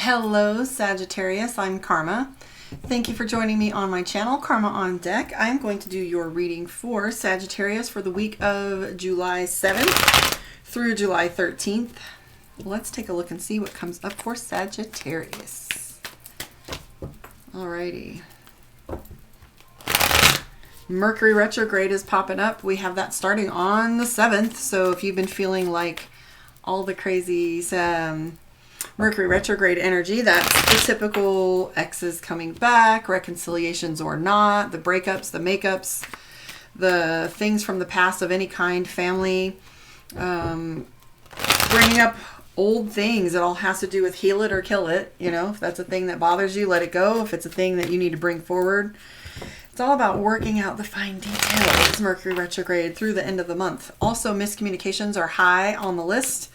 Hello Sagittarius, I'm Karma. Thank you for joining me on my channel, Karma on Deck. I'm going to do your reading for Sagittarius for the week of July 7th through July 13th. Let's take a look and see what comes up for Sagittarius. Alrighty. Mercury retrograde is popping up. We have that starting on the 7th. So if you've been feeling like all the crazy Mercury retrograde energy, that's the typical exes coming back, reconciliations or not, the breakups, the makeups, the things from the past of any kind, family, bringing up old things. It all has to do with heal it or kill it. You know, if that's a thing that bothers you, let it go. If it's a thing that you need to bring forward, it's all about working out the fine details. Mercury retrograde through the end of the month. Also, miscommunications are high on the list.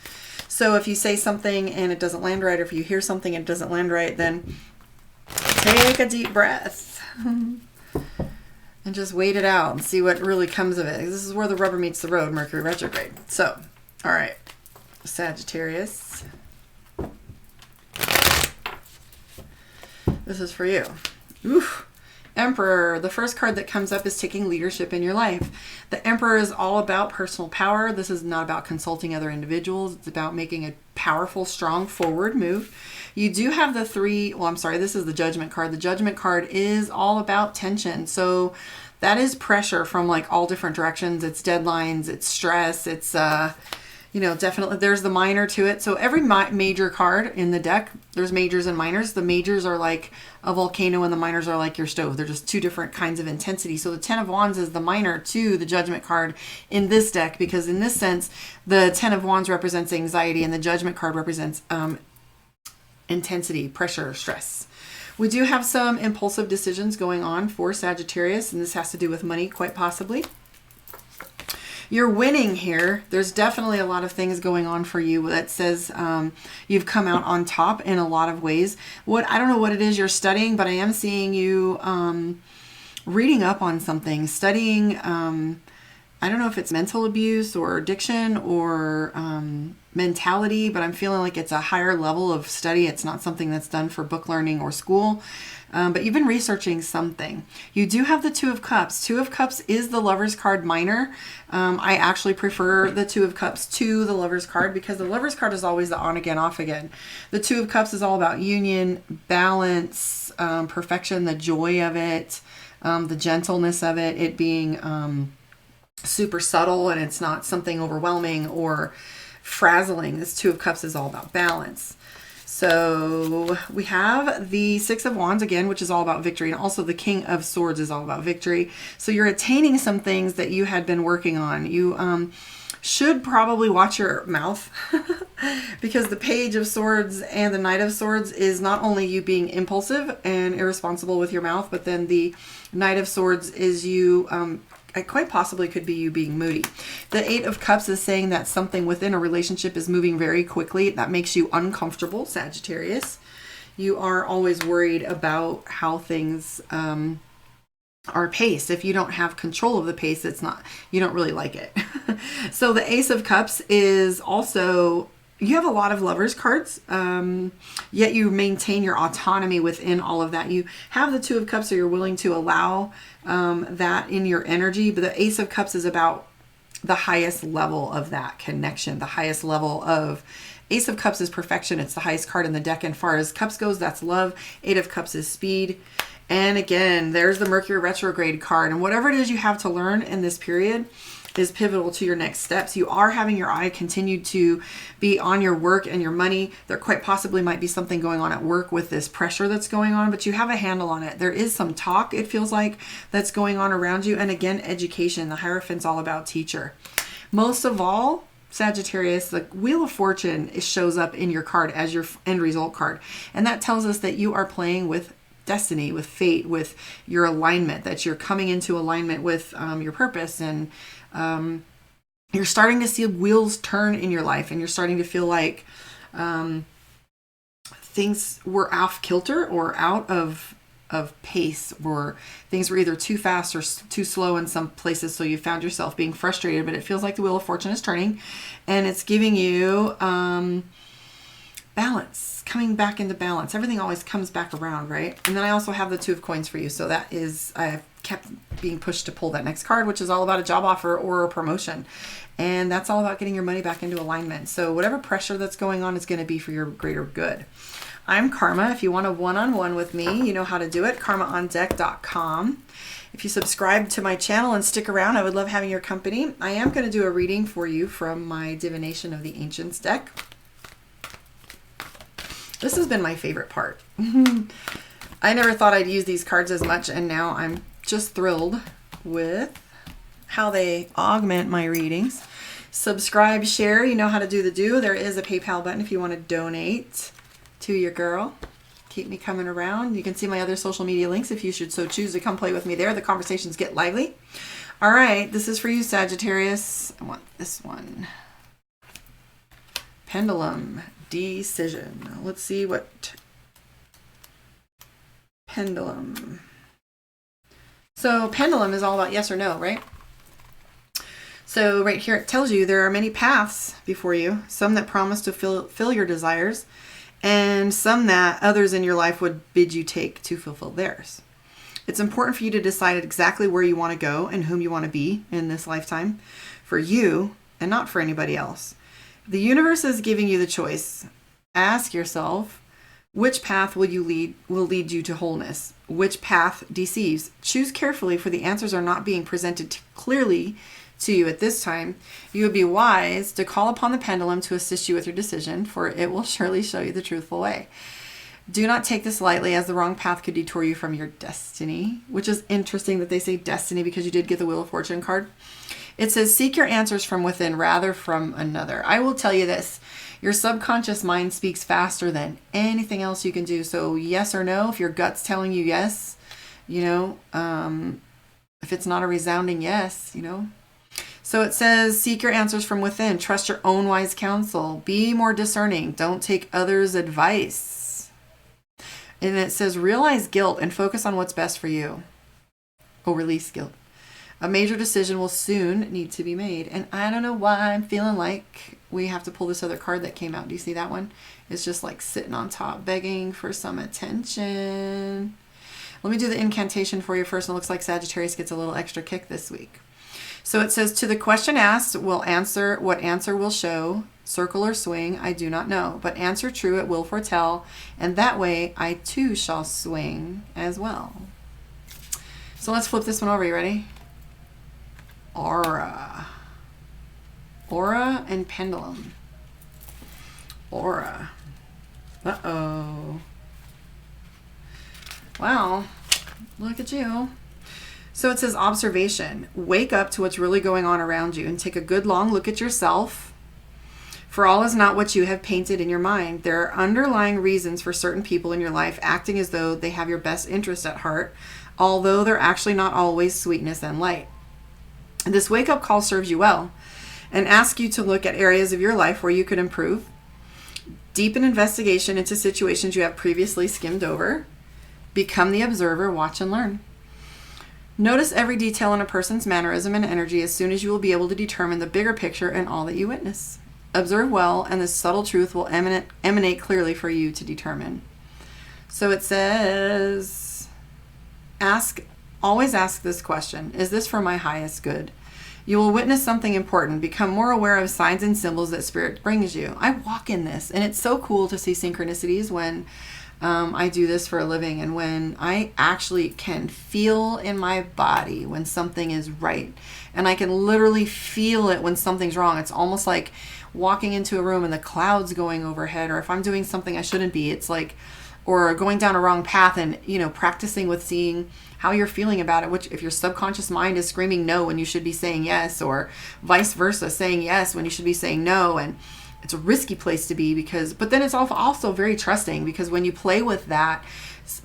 So if you say something and it doesn't land right, or if you hear something and it doesn't land right, then take a deep breath and just wait it out and see what really comes of it. This is where the rubber meets the road, Mercury retrograde. So, all right, Sagittarius, this is for you. Oof. Emperor. The first card that comes up is taking leadership in your life. The Emperor is all about personal power. This is not about consulting other individuals. It's about making a powerful, strong forward move. You do have the this is the Judgment card. The Judgment card is all about tension. So that is pressure from like all different directions. It's deadlines, it's stress, it's definitely there's the minor to it. So every major card in the deck, there's majors and minors. The majors are like a volcano and the minors are like your stove. They're just two different kinds of intensity. So the Ten of Wands is the minor to the Judgment card in this deck, because in this sense, the Ten of Wands represents anxiety and the Judgment card represents intensity, pressure, stress. We do have some impulsive decisions going on for Sagittarius, and this has to do with money, quite possibly. You're winning here. There's definitely a lot of things going on for you that says you've come out on top in a lot of ways. I don't know what it is you're studying, but I am seeing you reading up on something, studying. I don't know if it's mental abuse or addiction or mentality, but I'm feeling like it's a higher level of study. It's not something that's done for book learning or school. But you've been researching something. You do have the Two of Cups. Two of Cups is the Lover's card minor. I actually prefer the Two of Cups to the Lover's card because the Lover's card is always the on again, off again. The Two of Cups is all about union, balance, perfection, the joy of it, the gentleness of it, it being super subtle and it's not something overwhelming or frazzling. This Two of Cups is all about balance. So we have the Six of Wands again, which is all about victory. And also the King of Swords is all about victory. So you're attaining some things that you had been working on. You should probably watch your mouth because the Page of Swords and the Knight of Swords is not only you being impulsive and irresponsible with your mouth, but then the Knight of Swords is you it quite possibly could be you being moody. The Eight of Cups is saying that something within a relationship is moving very quickly. That makes you uncomfortable, Sagittarius. You are always worried about how things are paced. If you don't have control of the pace, you don't really like it. So the Ace of Cups is also, you have a lot of Lovers cards, yet you maintain your autonomy within all of that. You have the Two of Cups, so you're willing to allow that in your energy. But the Ace of Cups is about the highest level of that connection, the highest level of Ace of Cups is perfection. It's the highest card in the deck. And far as Cups goes, that's love. Eight of Cups is speed. And again, there's the Mercury retrograde card. And whatever it is you have to learn in this period is pivotal to your next steps. You are having your eye continue to be on your work and your money. There quite possibly might be something going on at work with this pressure that's going on, but you have a handle on it. There is some talk, it feels like, that's going on around you. And again, education. The Hierophant's all about teacher. Most of all, Sagittarius, the Wheel of Fortune shows up in your card as your end result card. And that tells us that you are playing with destiny, with fate, with your alignment, that you're coming into alignment with your purpose, and you're starting to see wheels turn in your life, and you're starting to feel like things were off kilter or out of pace, or things were either too fast or too slow in some places, so you found yourself being frustrated. But it feels like the Wheel of Fortune is turning, and it's giving you balance, coming back into balance. Everything always comes back around, right? And then I also have the Two of Coins for you. So that is, I've kept being pushed to pull that next card, which is all about a job offer or a promotion. And that's all about getting your money back into alignment. So whatever pressure that's going on is going to be for your greater good. I'm Karma. If you want a one-on-one with me, you know how to do it. karmaondeck.com. If you subscribe to my channel and stick around, I would love having your company. I am going to do a reading for you from my Divination of the Ancients deck. This has been my favorite part. I never thought I'd use these cards as much, and now I'm just thrilled with how they augment my readings. Subscribe, share, you know how to do the do. There is a PayPal button if you want to donate to your girl. Keep me coming around. You can see my other social media links if you should so choose to come play with me there. The conversations get lively. All right, this is for you, Sagittarius. I want this one. Pendulum decision. Let's see what pendulum. So pendulum is all about yes or no, right? So right here it tells you there are many paths before you, some that promise to fill your desires, and some that others in your life would bid you take to fulfill theirs. It's important for you to decide exactly where you want to go and whom you want to be in this lifetime, for you and not for anybody else. The universe is giving you the choice. Ask yourself, which path will lead you to wholeness? Which path deceives? Choose carefully, for the answers are not being presented clearly to you at this time. You would be wise to call upon the pendulum to assist you with your decision, for it will surely show you the truthful way. Do not take this lightly, as the wrong path could detour you from your destiny, which is interesting that they say destiny because you did get the Wheel of Fortune card. It says, seek your answers from within rather from another. I will tell you this, your subconscious mind speaks faster than anything else you can do. So yes or no, if your gut's telling you yes, you know, if it's not a resounding yes, you know. So it says, seek your answers from within. Trust your own wise counsel. Be more discerning. Don't take others' advice. And it says, realize guilt and focus on what's best for you. Oh, release guilt. A major decision will soon need to be made. And I don't know why I'm feeling like we have to pull this other card that came out. Do you see that one? It's just like sitting on top, begging for some attention. Let me do the incantation for you first. It looks like Sagittarius gets a little extra kick this week. So it says, to the question asked, will answer, what answer will show, circle or swing, I do not know, but answer true, it will foretell, and that way I too shall swing as well. So let's flip this one over. You ready? Aura. Aura and pendulum. Aura. Uh-oh. Wow. Look at you. So it says observation. Wake up to what's really going on around you and take a good long look at yourself. For all is not what you have painted in your mind. There are underlying reasons for certain people in your life acting as though they have your best interest at heart, although they're actually not always sweetness and light. This wake-up call serves you well and asks you to look at areas of your life where you could improve. Deepen investigation into situations you have previously skimmed over. Become the observer, watch and learn. Notice every detail in a person's mannerism and energy as soon as you will be able to determine the bigger picture in all that you witness. Observe well, and this subtle truth will emanate clearly for you to determine. So it says, always ask this question, is this for my highest good? You will witness something important. Become more aware of signs and symbols that Spirit brings you. I walk in this, and it's so cool to see synchronicities when I do this for a living, and when I actually can feel in my body when something is right, and I can literally feel it when something's wrong. It's almost like walking into a room and the clouds going overhead, or if I'm doing something I shouldn't be, it's like, or going down a wrong path, and you know, practicing with seeing how you're feeling about it, which if your subconscious mind is screaming no when you should be saying yes, or vice versa, saying yes when you should be saying no. And it's a risky place to be, but then it's also very trusting, because when you play with that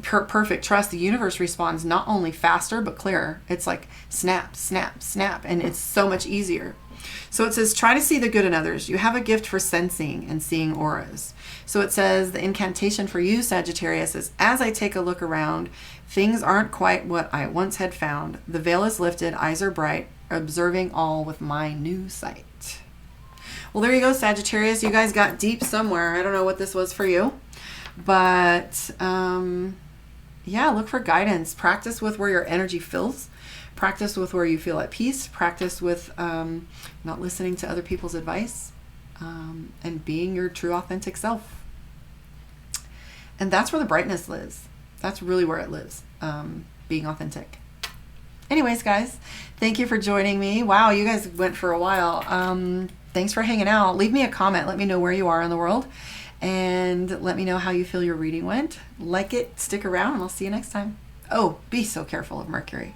perfect trust, the universe responds not only faster, but clearer. It's like snap, snap, snap, and it's so much easier. So it says, try to see the good in others. You have a gift for sensing and seeing auras. So it says, the incantation for you, Sagittarius, is, as I take a look around, things aren't quite what I once had found. The veil is lifted, eyes are bright, observing all with my new sight. Well, there you go, Sagittarius. You guys got deep somewhere. I don't know what this was for you. But, yeah, look for guidance. Practice with where your energy fills. Practice with where you feel at peace. Practice with not listening to other people's advice. And being your true, authentic self. And that's where the brightness lives. That's really where it lives. Being authentic. Anyways, guys, thank you for joining me. Wow, you guys went for a while. Thanks for hanging out. Leave me a comment. Let me know where you are in the world. And let me know how you feel your reading went. Like it, stick around, and I'll see you next time. Oh, be so careful of Mercury.